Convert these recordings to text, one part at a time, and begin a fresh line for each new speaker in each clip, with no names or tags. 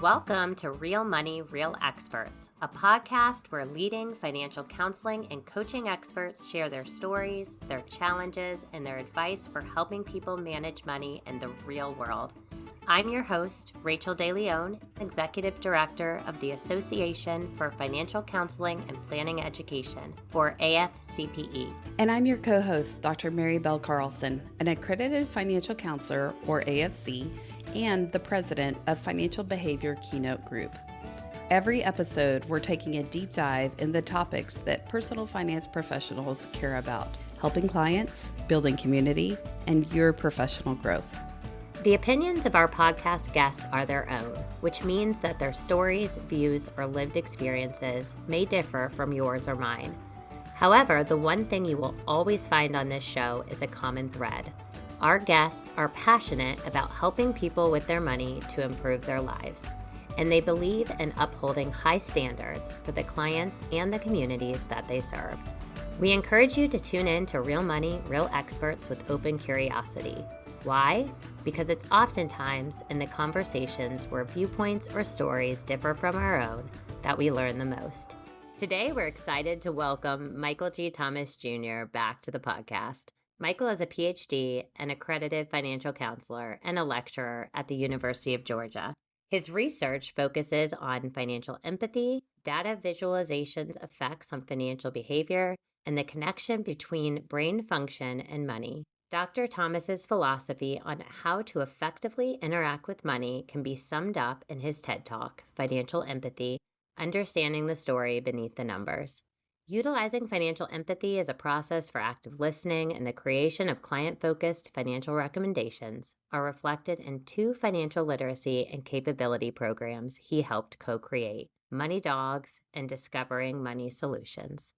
Welcome to Real Money, Real Experts, a podcast where leading financial counseling and coaching experts share their stories, their challenges, and their advice for helping people manage money in the real world. I'm your host, Rachael DeLeon, Executive Director of the Association for Financial Counseling and Planning Education, or AFCPE.
And I'm your co-host, Dr. Bell Carlson, an Accredited Financial Counselor, or AFC, and the President of Financial Behavior Keynote Group. Every episode, we're taking a deep dive in the topics that personal finance professionals care about, helping clients, building community, and your professional growth.
The opinions of our podcast guests are their own, which means that their stories, views, or lived experiences may differ from yours or mine. However, the one thing you will always find on this show is a common thread. Our guests are passionate about helping people with their money to improve their lives, and they believe in upholding high standards for the clients and the communities that they serve. We encourage you to tune in to Real Money, Real Experts with open curiosity. Why? Because it's oftentimes in the conversations where viewpoints or stories differ from our own that we learn the most. Today, we're excited to welcome Michael G. Thomas Jr. back to the podcast. Michael is a PhD, an accredited financial counselor, and a lecturer at the University of Georgia. His research focuses on financial empathy, data visualization's effects on financial behavior, and the connection between brain function and money. Dr. Thomas's philosophy on how to effectively interact with money can be summed up in his TED Talk, Financial Empathy, Understanding the Story Beneath the Numbers. Utilizing financial empathy as a process for active listening and the creation of client-focused financial recommendations are reflected in two financial literacy and capability programs he helped co-create, Money Dogs and Discovering Money Solutions.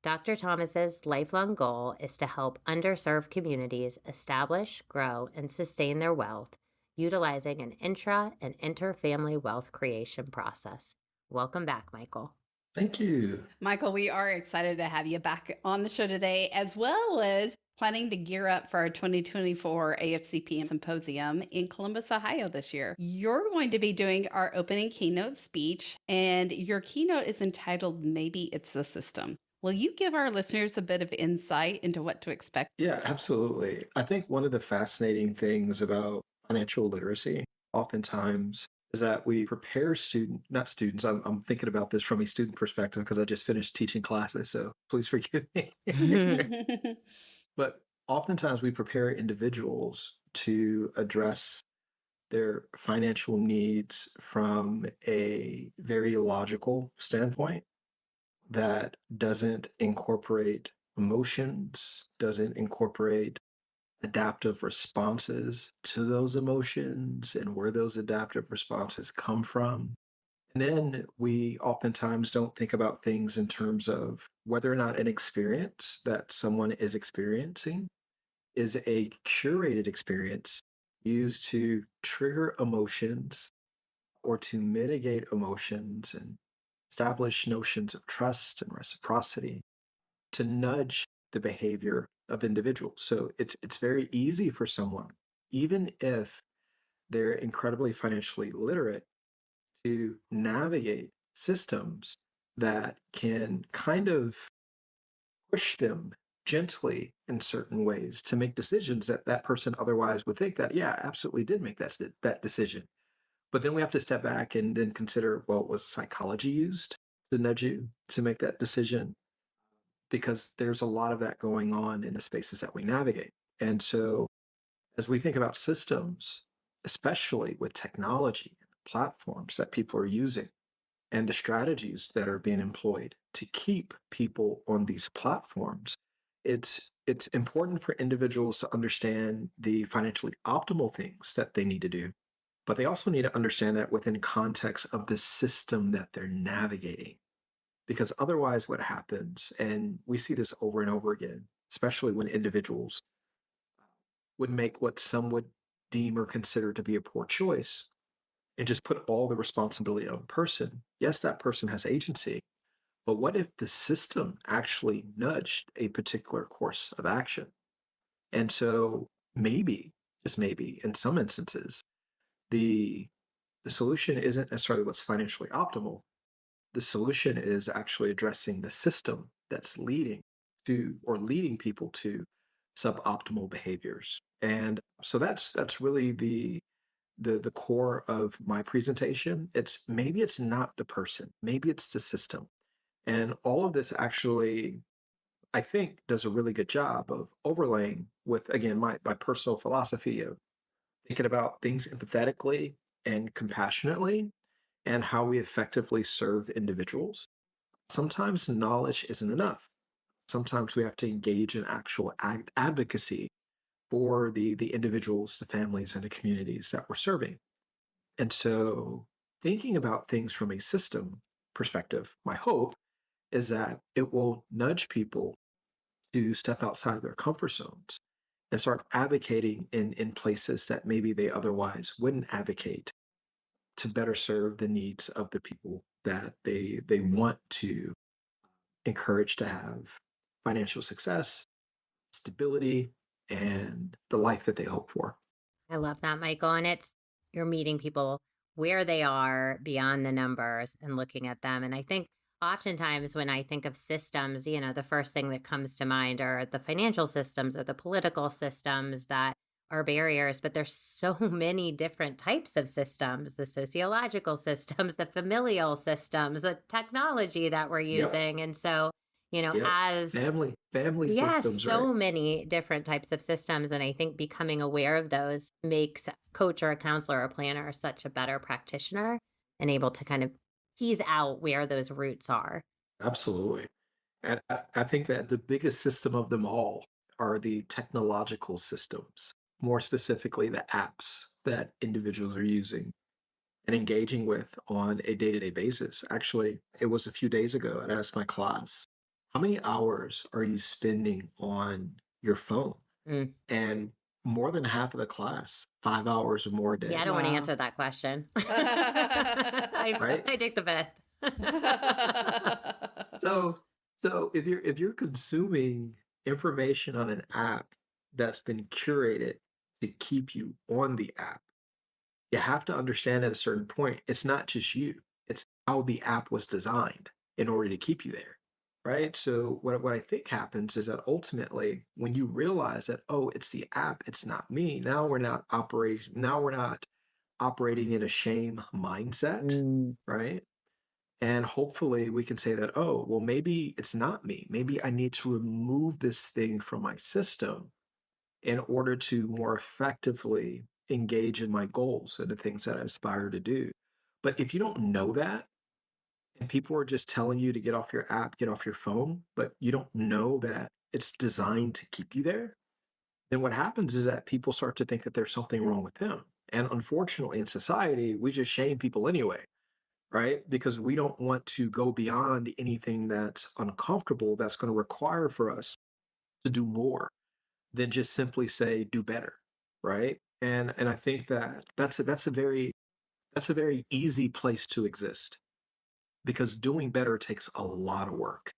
Dr. Thomas's lifelong goal is to help underserved communities establish, grow, and sustain their wealth, utilizing an intra- and inter-family wealth creation process. Welcome back, Michael.
Thank you.
Michael, we are excited to have you back on the show today, as well as planning to gear up for our 2024 AFCP Symposium in Columbus, Ohio this year. You're going to be doing our opening keynote speech, and your keynote is entitled, Maybe It's the System. Will you give our listeners a bit of insight into what to expect?
Yeah, absolutely. I think one of the fascinating things about financial literacy oftentimes is that we prepare not students, I'm thinking about this from a student perspective because I just finished teaching classes, so please forgive me. But oftentimes we prepare individuals to address their financial needs from a very logical standpoint that doesn't incorporate emotions, doesn't incorporate adaptive responses to those emotions and where those adaptive responses come from. And then we oftentimes don't think about things in terms of whether or not an experience that someone is experiencing is a curated experience used to trigger emotions or to mitigate emotions and establish notions of trust and reciprocity to nudge the behavior of individuals. So it's very easy for someone, even if they're incredibly financially literate, to navigate systems that can kind of push them gently in certain ways to make decisions that that person otherwise would think that, yeah, absolutely did make that decision. But then we have to step back and then consider, well, was psychology used to nudge you to make that decision? Because there's a lot of that going on in the spaces that we navigate. And so as we think about systems, especially with technology and platforms that people are using and the strategies that are being employed to keep people on these platforms, it's important for individuals to understand the financially optimal things that they need to do, but they also need to understand that within context of the system that they're navigating. Because otherwise what happens, and we see this over and over again, especially when individuals would make what some would deem or consider to be a poor choice and just put all the responsibility on a person. Yes, that person has agency, but what if the system actually nudged a particular course of action? And so maybe, just maybe, in some instances, the The solution isn't necessarily what's financially optimal. The solution is actually addressing the system that's leading people to suboptimal behaviors. And so that's really the core of my presentation. It's not the person, maybe it's the system. And all of this actually, I think, does a really good job of overlaying with, again, my personal philosophy of thinking about things empathetically and compassionately and how we effectively serve individuals. Sometimes knowledge isn't enough. Sometimes we have to engage in actual advocacy for the individuals, the families, and the communities that we're serving. And so, thinking about things from a system perspective, my hope is that it will nudge people to step outside their comfort zones and start advocating in places that maybe they otherwise wouldn't advocate to better serve the needs of the people that they want to encourage to have financial success, stability, and the life that they hope for.
I love that, Michael. And you're meeting people where they are beyond the numbers and looking at them. And I think oftentimes when I think of systems, the first thing that comes to mind are the financial systems or the political systems that are barriers, but there's so many different types of systems, the sociological systems, the familial systems, the technology that we're
Yep.
using. And so,
Yep.
as
Family
yes,
systems, right?
so many different types of systems. And I think becoming aware of those makes a coach or a counselor or a planner such a better practitioner and able to kind of tease out where those roots are.
Absolutely. And I think that the biggest system of them all are the technological systems, more specifically the apps that individuals are using and engaging with on a day-to-day basis. Actually, it was a few days ago, I asked my class, how many hours are you spending on your phone?
Mm.
And more than half of the class, 5 hours or more a
Yeah, I
day,
don't want to
Wow.
answer that question.
right?
I take the fifth.
So so if you're consuming information on an app that's been curated to keep you on the app, you have to understand at a certain point, it's not just you, it's how the app was designed in order to keep you there. Right. So what I think happens is that ultimately when you realize that, oh, it's the app, it's not me, now we're not operating in a shame mindset,
Mm.
right? And hopefully we can say that, oh, well, maybe it's not me. Maybe I need to remove this thing from my system in order to more effectively engage in my goals and the things that I aspire to do. But if you don't know that, and people are just telling you to get off your app, get off your phone, but you don't know that it's designed to keep you there, then what happens is that people start to think that there's something wrong with them. And unfortunately, in society, we just shame people anyway, right? Because we don't want to go beyond anything that's uncomfortable, that's going to require for us to do more than just simply say, do better, right? And I think that that's a very easy place to exist because doing better takes a lot of work.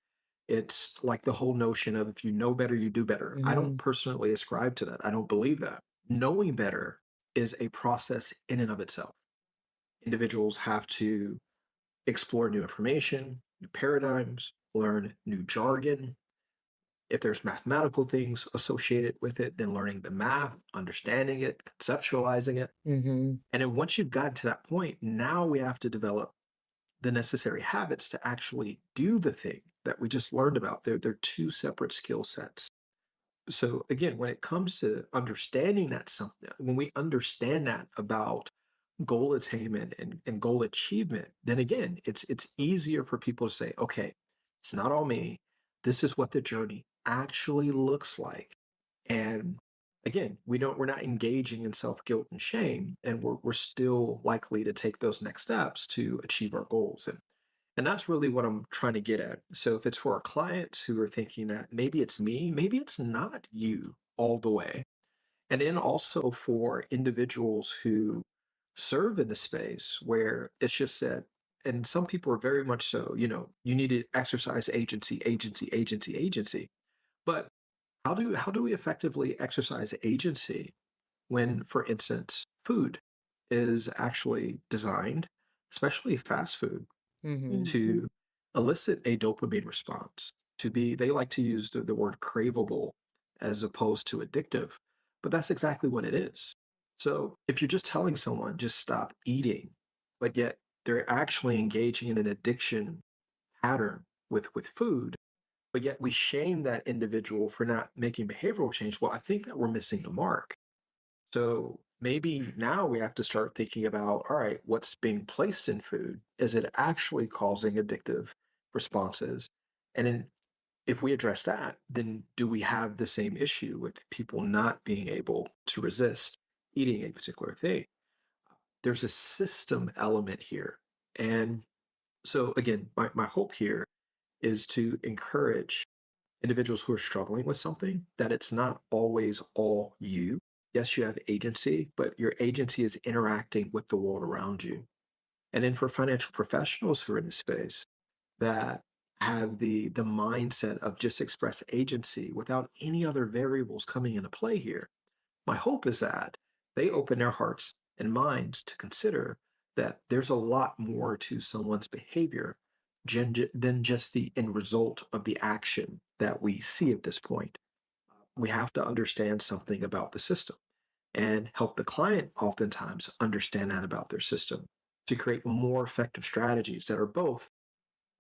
It's like the whole notion of if you know better, you do better. I don't
Mhm.
personally ascribe to that. I don't believe that. Knowing better is a process in and of itself. Individuals have to explore new information, new paradigms, learn new jargon. If there's mathematical things associated with it, then learning the math, understanding it, conceptualizing it.
Mhm.
And then once you've gotten to that point, now we have to develop the necessary habits to actually do the thing that we just learned about. They're two separate skill sets. So again, when it comes to understanding that something, when we understand that about goal attainment and goal achievement, then again, it's easier for people to say, okay, it's not all me. This is what the journey actually looks like. And again, we're not engaging in self-guilt and shame, and we're still likely to take those next steps to achieve our goals. And that's really what I'm trying to get at. So if it's for our clients who are thinking that maybe it's me, maybe it's not you all the way. And then also for individuals who serve in the space where it's just that, and some people are very much so, you need to exercise agency, agency, agency, agency. But how do we effectively exercise agency when, for instance, food is actually designed, especially fast food,
Hmm.
Mhm.
to elicit a dopamine response, to be, they like to use the word craveable as opposed to addictive, but that's exactly what it is. So if you're just telling someone, just stop eating, but yet they're actually engaging in an addiction pattern with food, but yet we shame that individual for not making behavioral change, well, I think that we're missing the mark. So maybe now we have to start thinking about, all right, what's being placed in food? Is it actually causing addictive responses? And then if we address that, then do we have the same issue with people not being able to resist eating a particular thing? There's a system element here. And so again, my hope here is to encourage individuals who are struggling with something that it's not always all you. Yes, you have agency, but your agency is interacting with the world around you. And then for financial professionals who are in this space that have the mindset of just express agency without any other variables coming into play here, my hope is that they open their hearts and minds to consider that there's a lot more to someone's behavior than just the end result of the action that we see at this point. We have to understand something about the system and help the client oftentimes understand that about their system to create more effective strategies that are both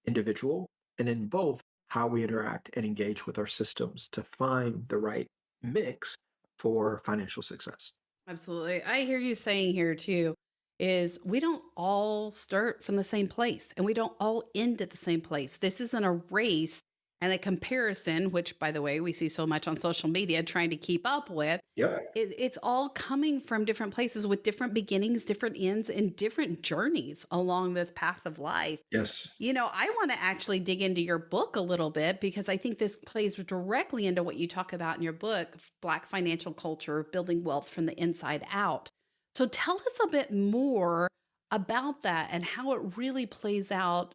individual and in both how we interact and engage with our systems to find the right mix for financial success.
Absolutely. I hear you saying here too is we don't all start from the same place and we don't all end at the same place. This isn't a race and a comparison, which by the way, we see so much on social media trying to keep up with.
Yeah.
It's all coming from different places with different beginnings, different ends, and different journeys along this path of life.
Yes.
I want to actually dig into your book a little bit because I think this plays directly into what you talk about in your book, Black Financial Culture, Building Wealth from the Inside Out. So tell us a bit more about that and how it really plays out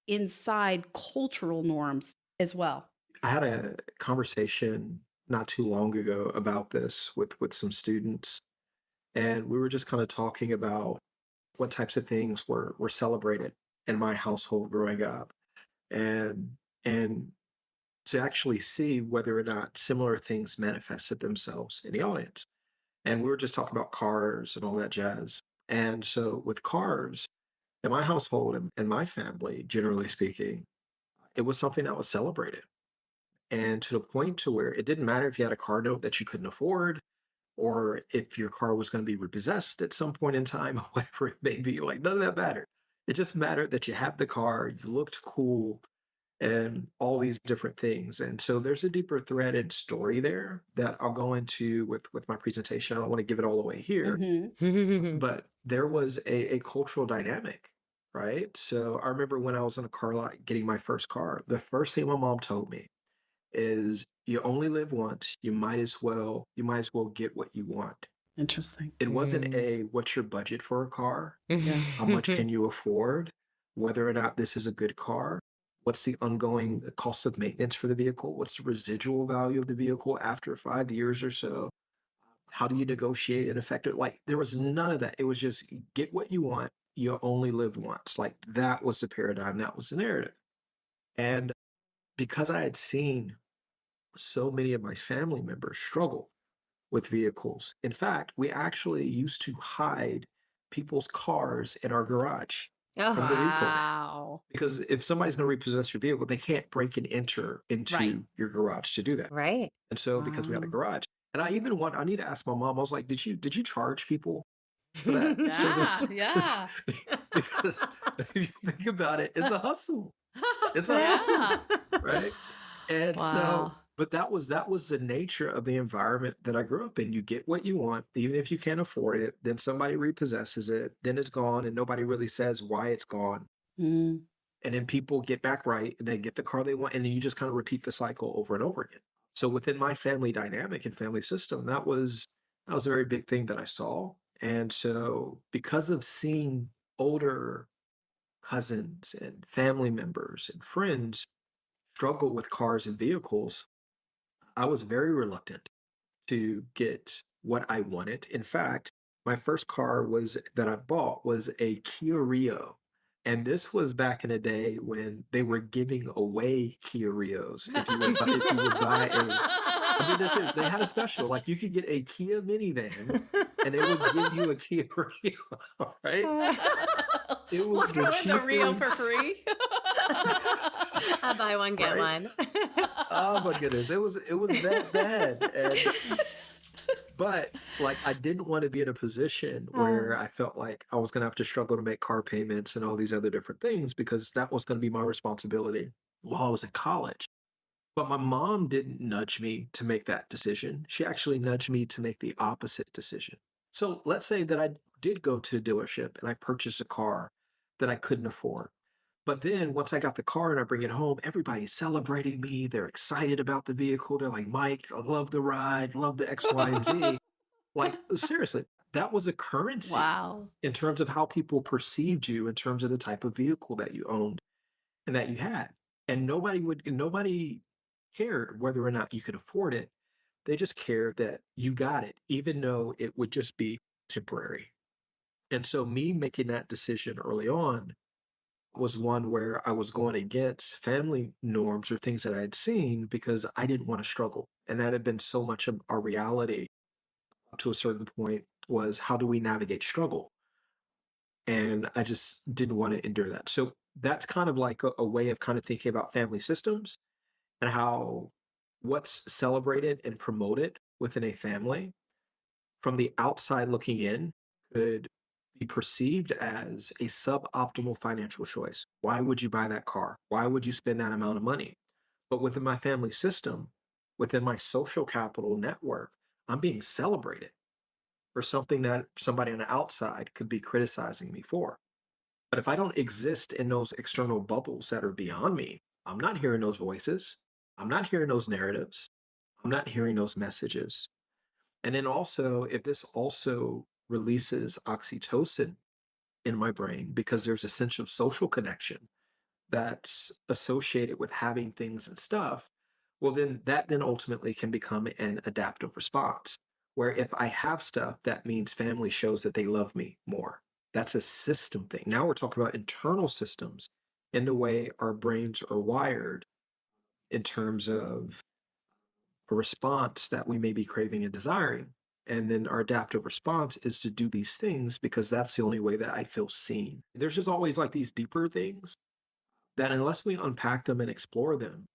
inside cultural norms as well.
I had a conversation not too long ago about this with some students, and we were just kind of talking about what types of things were celebrated in my household growing up, and to actually see whether or not similar things manifested themselves in the audience. And we were just talking about cars and all that jazz. And so with cars, in my household and my family, generally speaking, it was something that was celebrated. And to the point to where it didn't matter if you had a car note that you couldn't afford, or if your car was going to be repossessed at some point in time, whatever it may be, like none of that mattered. It just mattered that you had the car, you looked cool, and all these different things. And so there's a deeper threaded story there that I'll go into with my presentation. I don't want to give it all away here, but there was a cultural dynamic, right? So I remember when I was in a car lot getting my first car, the first thing my mom told me is you only live once, you might as well get what you want.
Interesting.
It wasn't a what's your budget for a car?
Yeah.
How much can you afford? Whether or not this is a good car? What's the ongoing cost of maintenance for the vehicle? What's the residual value of the vehicle after 5 years or so? How do you negotiate an effective? Like there was none of that. It was just get what you want. You only live once. Like that was the paradigm. That was the narrative. And because I had seen so many of my family members struggle with vehicles. In fact, we actually used to hide people's cars in our garage
Oh,
from the repo man.
Wow.
Because if somebody's going to repossess your vehicle, they can't break and enter into
Right.
your garage to do that.
right.
And so because we had a
Wow.
garage, and I need to ask my mom, I was like, did you charge people for that service?
Yeah.
Because if you think about it, it's a hustle. It's a
Yeah.
hustle, right? And so,
Wow.
but that was the nature of the environment that I grew up in. You get what you want, even if you can't afford it, then somebody repossesses it, then it's gone, and nobody really says why it's gone.
Mm.
And then people get back right and they get the car they want, and then you just kind of repeat the cycle over and over again. So within my family dynamic and family system, that was a very big thing that I saw. And so because of seeing older cousins and family members and friends struggle with cars and vehicles, I was very reluctant to get what I wanted. In fact, My first car was that I bought was a Kia Rio. And this was back in the day when they were giving away Kia Rios. If you would buy a I mean, this is they had a special, like, you could get a Kia minivan, and they would give you a Kia Rio, right? It was
Walking
the
with a Rio for
cheapest.
free.
I buy one, get
Right?
one.
Oh my goodness, it was that bad, and but, like, I didn't wanna be in a position where I felt like I was gonna have to struggle to make car payments and all these other different things because that was gonna be my responsibility while I was in college. But my mom didn't nudge me to make that decision. She actually nudged me to make the opposite decision. So let's say that I did go to a dealership and I purchased a car that I couldn't afford. But then once I got the car and I bring it home, everybody's celebrating me. They're excited about the vehicle. They're like, Mike, I love the ride, love the X, Y, and Z. Like, seriously, that was a currency
Wow.
in terms of how people perceived you in terms of the type of vehicle that you owned and that you had. And nobody cared whether or not you could afford it. They just cared that you got it, even though it would just be temporary. And so me making that decision early on was one where I was going against family norms or things that I had seen because I didn't want to struggle. And that had been so much of our reality up to a certain point was how do we navigate struggle? And I just didn't want to endure that. So that's kind of like a way of kind of thinking about family systems and how what's celebrated and promoted within a family from the outside looking in could be perceived as a suboptimal financial choice. Why would you buy that car? Why would you spend that amount of money? But within my family system, within my social capital network, I'm being celebrated for something that somebody on the outside could be criticizing me for. But if I don't exist in those external bubbles that are beyond me, I'm not hearing those voices. I'm not hearing those narratives. I'm not hearing those messages. And then also, if this also releases oxytocin in my brain because there's a sense of social connection that's associated with having things and stuff, well, then that then ultimately can become an adaptive response. Where if I have stuff, that means family shows that they love me more. That's a system thing. Now we're talking about internal systems in the way our brains are wired in terms of a response that we may be craving and desiring. And then our adaptive response is to do these things because that's the only way that I feel seen. There's just always like these deeper things that unless we unpack them and explore them,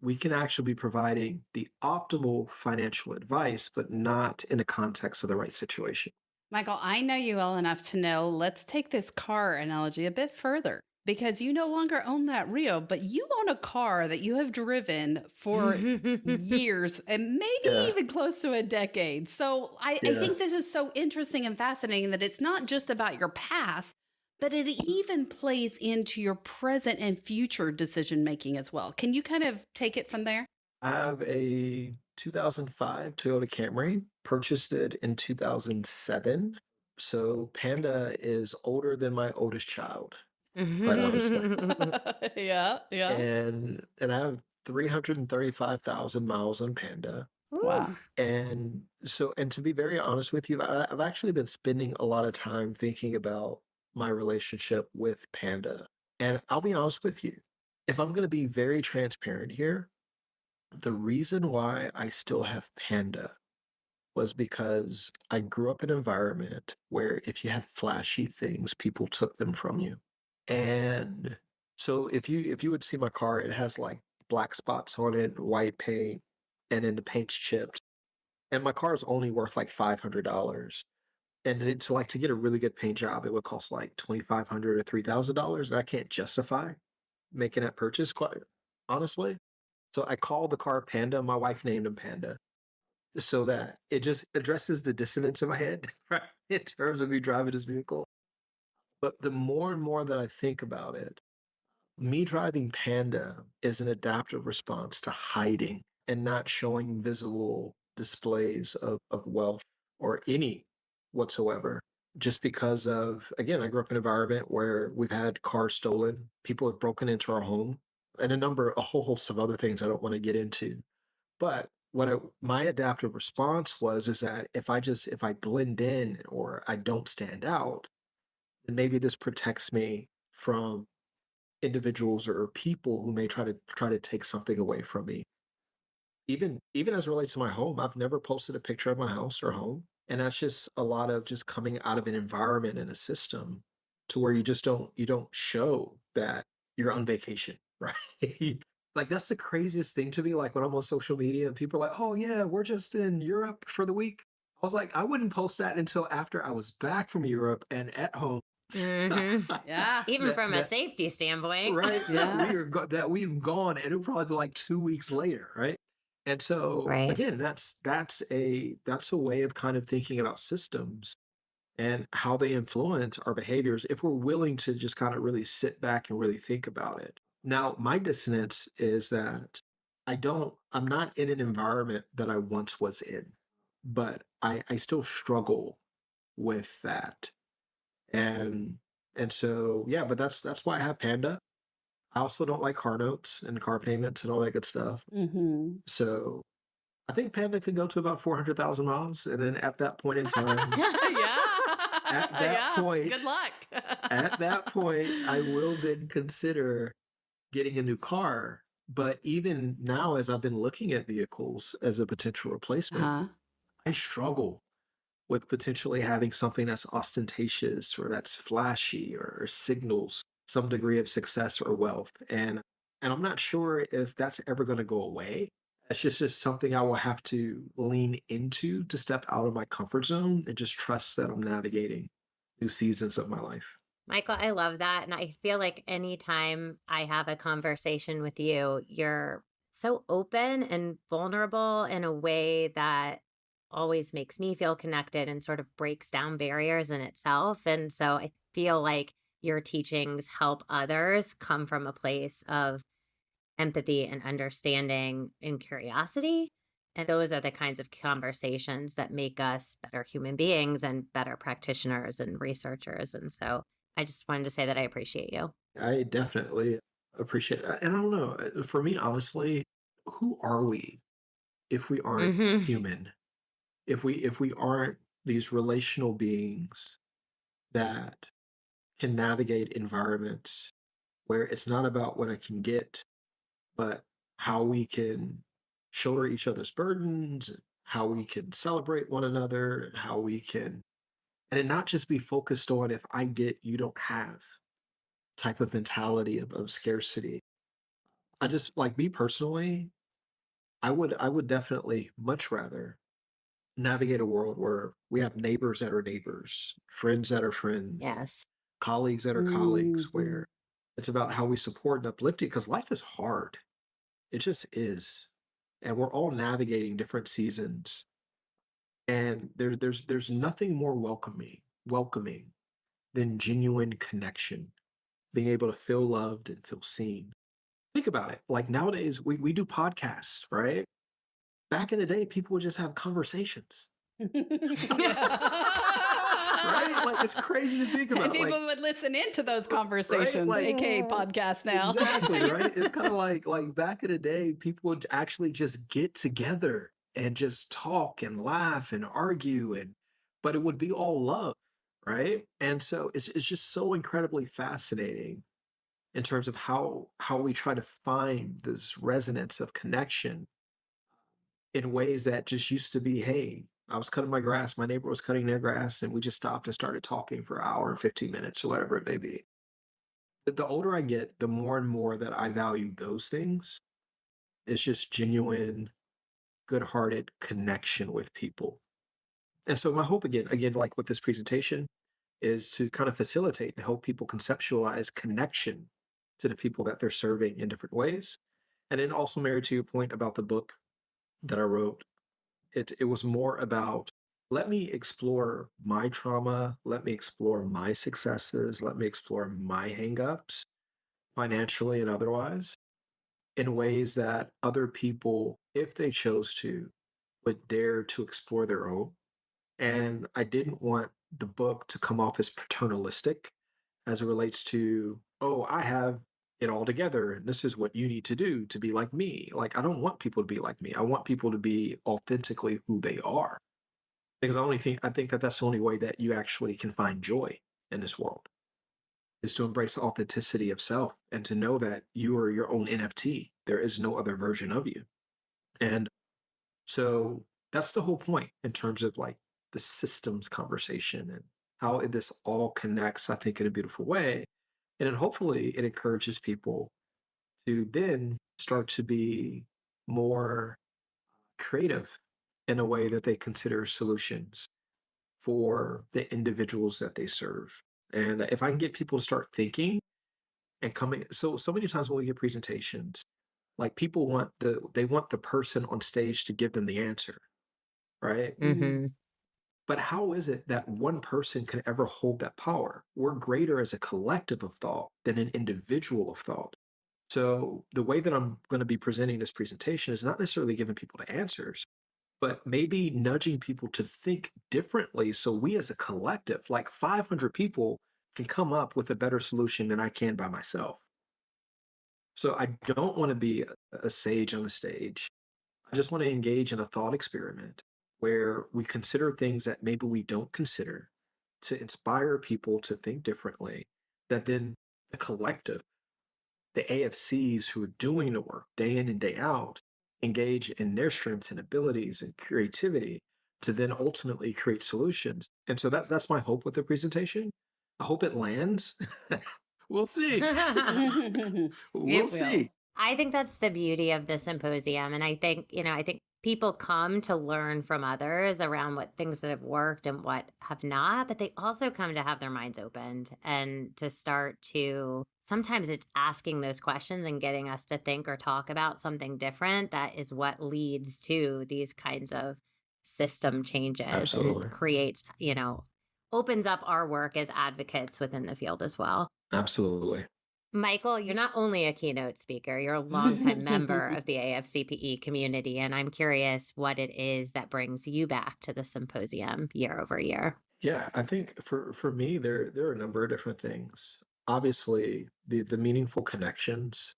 we can actually be providing the optimal financial advice, but not in the context of the right situation.
Michael, I know you well enough to know, let's take this car analogy a bit further because you no longer own that Rio, but you own a car that you have driven for years and maybe
Yeah,
even close to a decade. So I
yeah.
think this is so interesting and fascinating that it's not just about your past, but it even plays into your present and future decision making as well. Can you kind of take it from there?
I have a 2005 Toyota Camry, purchased it in 2007. So Panda is older than my oldest child, quite honestly.
Yeah, yeah.
And I have 335,000 miles on Panda.
Ooh.
Wow.
And so, and to be very honest with you, I've actually been spending a lot of time thinking about my relationship with Panda. And I'll be honest with you, if I'm going to be very transparent here, the reason why I still have Panda was because I grew up in an environment where if you had flashy things, people took them from you. And so if you would see my car, it has like black spots on it, white paint, and then the paint's chipped. And my car is only worth like $500. And to get a really good paint job, it would cost like $2,500 or $3,000, and I can't justify making that purchase, quite honestly. So I called the car Panda. My wife named him Panda so that it just addresses the dissonance in my head, right? In terms of me driving this vehicle. But the more and more that I think about it, me driving Panda is an adaptive response to hiding and not showing visible displays of wealth or any whatsoever. Just because of, again, I grew up in an environment where we've had cars stolen, people have broken into our home, and a whole host of other things I don't want to get into. But my adaptive response was is that if I blend in or I don't stand out, then maybe this protects me from individuals or people who may try to take something away from me. Even as it relates to my home, I've never posted a picture of my house or home, and that's just a lot of just coming out of an environment and a system to where you don't show that you're on vacation, right? Like that's the craziest thing to me. Like when I'm on social media and people are like, "Oh yeah, we're just in Europe for the week." I was like, I wouldn't post that until after I was back from Europe and at home.
Hmm.
Yeah.
Even
that
from a
that
safety standpoint.
right
Yeah.
that we've gone, and it'll probably be like 2 weeks later, right? And so
Right.
again, that's a way of kind of thinking about systems and how they influence our behaviors if we're willing to just kind of really sit back and really think about it. Now, my dissonance is that I'm not in an environment that I once was in, but I still struggle with that. And and so yeah, but that's why I have Panda. I also don't like car notes and car payments and all that good stuff.
Hmm.
So I think Panda could go to about 400,000 miles. And then at that point in time,
Yeah.
at that
Yeah. Good
point,
luck.
at that point, I will then consider getting a new car. But even now, as I've been looking at vehicles as a potential replacement,
Uh-huh.
I struggle with potentially having something that's ostentatious or that's flashy or signals some degree of success or wealth. And I'm not sure if that's ever going to go away. It's just something I will have to lean into to step out of my comfort zone and just trust that I'm navigating new seasons of my life.
Michael, I love that. And I feel like anytime I have a conversation with you, you're so open and vulnerable in a way that always makes me feel connected and sort of breaks down barriers in itself. And so I feel like your teachings help others come from a place of empathy and understanding and curiosity. And those are the kinds of conversations that make us better human beings and better practitioners and researchers. And so I just wanted to say that I appreciate you.
I definitely appreciate that. And I don't know, for me, honestly, who are we if we aren't
Hmm.
human? If we aren't these relational beings that can navigate environments where it's not about what I can get, but how we can shoulder each other's burdens, how we can celebrate one another, and how we can, and it not just be focused on if I get, you don't have type of mentality of scarcity. I just like me personally, I would definitely much rather navigate a world where we have neighbors that are neighbors, friends that are friends,
Yes.
colleagues that are colleagues,
Hmm.
where it's about how we support and uplift it because life is hard. It just is. And we're all navigating different seasons. And there's nothing more welcoming than genuine connection, being able to feel loved and feel seen. Think about it. Like nowadays we do podcasts, right? Back in the day, people would just have conversations. Right? Like it's crazy to think
And
about.
people
Like
would listen into those
right?
conversations,
Like
aka podcast now.
exactly, right? It's kind of like back in the day, people would actually just get together and just talk and laugh and argue and but it would be all love, right? And so it's just so incredibly fascinating in terms of how we try to find this resonance of connection in ways that just used to be, hey, I was cutting my grass, my neighbor was cutting their grass, and we just stopped and started talking for an hour and 15 minutes or whatever it may be. The older I get, the more and more that I value those things. It's just genuine, good-hearted connection with people. And so my hope again, like with this presentation, is to kind of facilitate and help people conceptualize connection to the people that they're serving in different ways. And then also married to your point about the book that I wrote, it was more about let me explore my trauma, let me explore my successes, let me explore my hangups financially and otherwise in ways that other people, if they chose to, would dare to explore their own. And I didn't want the book to come off as paternalistic as it relates to, oh, I have it all together. And this is what you need to do to be like me. Like, I don't want people to be like me. I want people to be authentically who they are. Because I think that that's the only way that you actually can find joy in this world is to embrace authenticity of self and to know that you are your own NFT. There is no other version of you. And so that's the whole point in terms of like the systems conversation and how this all connects, I think, in a beautiful way. And then hopefully it encourages people to then start to be more creative in a way that they consider solutions for the individuals that they serve. And if I can get people to start thinking and coming, so many times when we get presentations, like people they want the person on stage to give them the answer, right?
Mm-hmm.
But how is it that one person can ever hold that power? We're greater as a collective of thought than an individual of thought. So the way that I'm going to be presenting this presentation is not necessarily giving people the answers, but maybe nudging people to think differently. So we as a collective, like 500 people, can come up with a better solution than I can by myself. So I don't want to be a sage on the stage. I just want to engage in a thought experiment where we consider things that maybe we don't consider to inspire people to think differently, that then the collective, the AFCs who are doing the work day in and day out, engage in their strengths and abilities and creativity to then ultimately create solutions. And so that's my hope with the presentation. I hope it lands. We'll see. We'll
It will.
see.
I think that's the beauty of the symposium. And I think, I think people come to learn from others around what things that have worked and what have not, but they also come to have their minds opened and to start to sometimes it's asking those questions and getting us to think or talk about something different. That is what leads to these kinds of system changes
Absolutely.
and creates, opens up our work as advocates within the field as well.
Absolutely.
Michael, you're not only a keynote speaker, you're a longtime member of the AFCPE community. And I'm curious what it is that brings you back to the symposium year over year.
Yeah, I think for me there are a number of different things. Obviously, the meaningful connections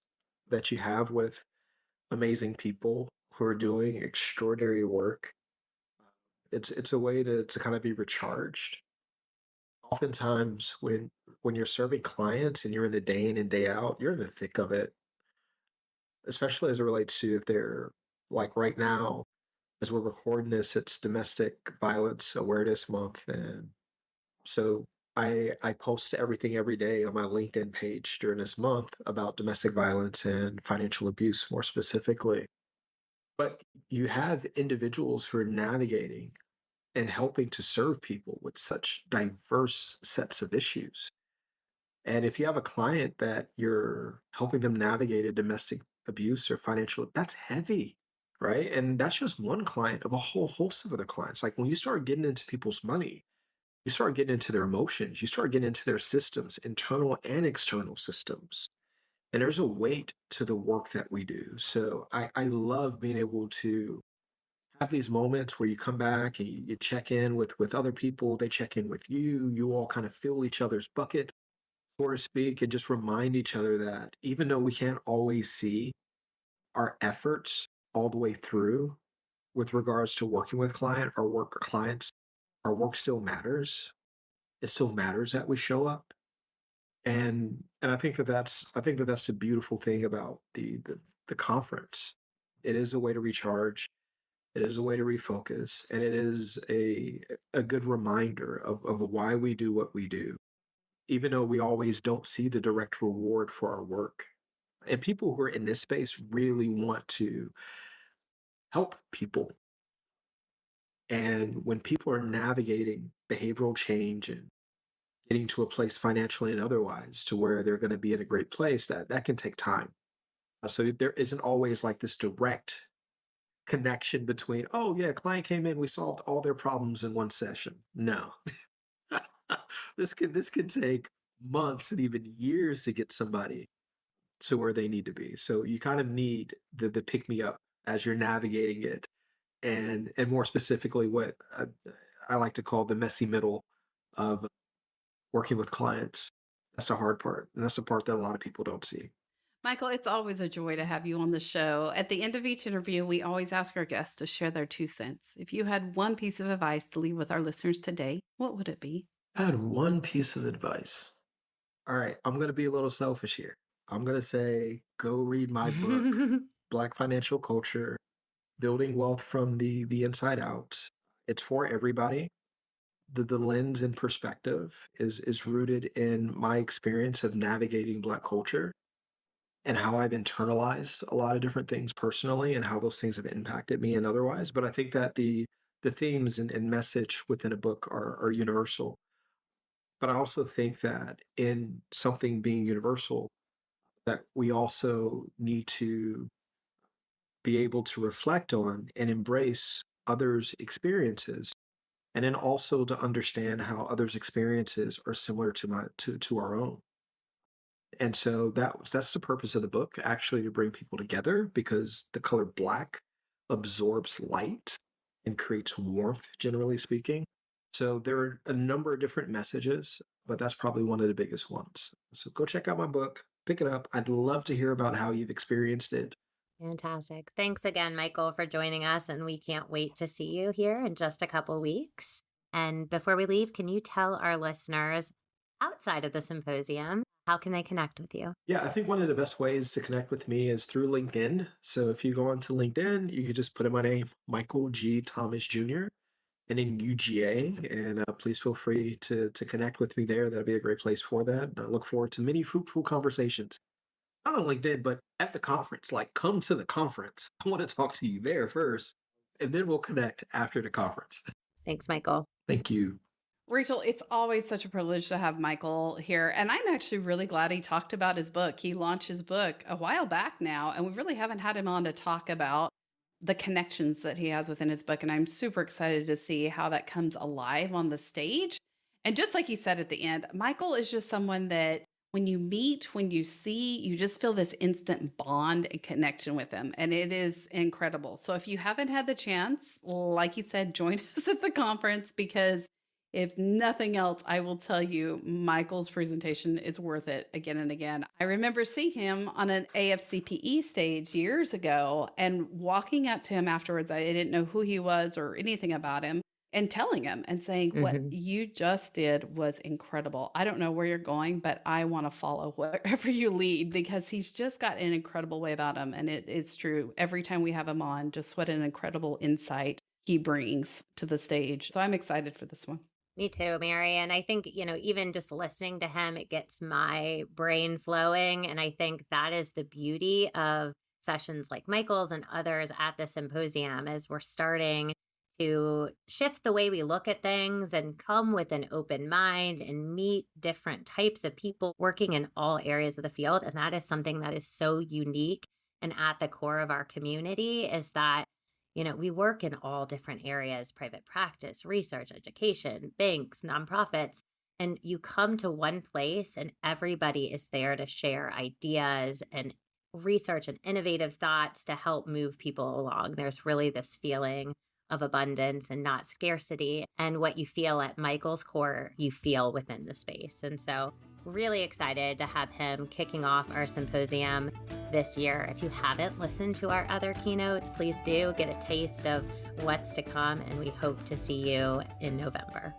that you have with amazing people who are doing extraordinary work. It's a way to kind of be recharged. Oftentimes when you're serving clients and you're in the day in and day out, you're in the thick of it, especially as it relates to if they're like right now, as we're recording this, it's Domestic Violence Awareness Month. And so I post everything every day on my LinkedIn page during this month about domestic violence and financial abuse more specifically. But you have individuals who are navigating and helping to serve people with such diverse sets of issues. And if you have a client that you're helping them navigate a domestic abuse or financial, that's heavy, right? And that's just one client of a whole host of other clients. Like when you start getting into people's money, you start getting into their emotions, you start getting into their systems, internal and external systems. And there's a weight to the work that we do. So I love being able to have these moments where you come back and you check in with other people, they check in with you, you all kind of fill each other's bucket, so to speak, and just remind each other that even though we can't always see our efforts all the way through with regards to working with clients, our work still matters. It still matters that we show up. And I think that that's the beautiful thing about the conference. It is a way to recharge. It is a way to refocus, and it is a good reminder of why we do what we do, even though we always don't see the direct reward for our work. And people who are in this space really want to help people. And when people are navigating behavioral change and getting to a place financially and otherwise to where they're going to be in a great place, that can take time. So there isn't always like this direct connection between, oh yeah, client came in, we solved all their problems in one session. No. This could take months and even years to get somebody to where they need to be. So you kind of need the pick me up as you're navigating it, and more specifically, what I like to call the messy middle of working with clients. That's the hard part, and that's the part that a lot of people don't see.
Michael, it's always a joy to have you on the show. At the end of each interview, we always ask our guests to share their 2 cents. If you had one piece of advice to leave with our listeners today, what would it be?
I had one piece of advice. All right, I'm going to be a little selfish here. I'm going to say go read my book, Black Financial Culture, Building Wealth from the Inside Out. It's for everybody. The lens and perspective is rooted in my experience of navigating Black culture and how I've internalized a lot of different things personally and how those things have impacted me and otherwise. But I think that the themes and message within a book are universal. But I also think that in something being universal, that we also need to be able to reflect on and embrace others' experiences, and then also to understand how others' experiences are similar to our own. And so that's the purpose of the book, actually, to bring people together because the color black absorbs light and creates warmth, generally speaking. So there are a number of different messages, but that's probably one of the biggest ones. So go check out my book, pick it up. I'd love to hear about how you've experienced it.
Fantastic. Thanks again, Michael, for joining us. And we can't wait to see you here in just a couple weeks. And before we leave, can you tell our listeners outside of the symposium, how can they connect with you?
Yeah, I think one of the best ways to connect with me is through LinkedIn. So if you go onto LinkedIn, you could just put in my name, Michael G. Thomas Jr., and in UGA. And please feel free to connect with me there. That'll be a great place for that. And I look forward to many fruitful conversations, not on LinkedIn, but at the conference. Like, come to the conference. I want to talk to you there first, and then we'll connect after the conference.
Thanks, Michael.
Thank you.
Rachel, it's always such a privilege to have Michael here. And I'm actually really glad he talked about his book. He launched his book a while back now, and we really haven't had him on to talk about the connections that he has within his book. And I'm super excited to see how that comes alive on the stage. And just like he said at the end, Michael is just someone that when you meet, when you see, you just feel this instant bond and connection with him. And it is incredible. So if you haven't had the chance, like he said, join us at the conference, because if nothing else, I will tell you, Michael's presentation is worth it again and again. I remember seeing him on an AFCPE stage years ago and walking up to him afterwards. I didn't know who he was or anything about him, and telling him and saying, what you just did was incredible. I don't know where you're going, but I want to follow wherever you lead, because he's just got an incredible way about him. And it is true. Every time we have him on, just what an incredible insight he brings to the stage. So I'm excited for this one.
Me too, Mary. And I think, even just listening to him, it gets my brain flowing. And I think that is the beauty of sessions like Michael's and others at the symposium, is we're starting to shift the way we look at things and come with an open mind and meet different types of people working in all areas of the field. And that is something that is so unique and at the core of our community, is that we work in all different areas: private practice, research, education, banks, nonprofits. And you come to one place and everybody is there to share ideas and research and innovative thoughts to help move people along. There's really this feeling of abundance and not scarcity. And what you feel at Michael's core, you feel within the space. And so really excited to have him kicking off our symposium this year. If you haven't listened to our other keynotes, please do get a taste of what's to come, and we hope to see you in November.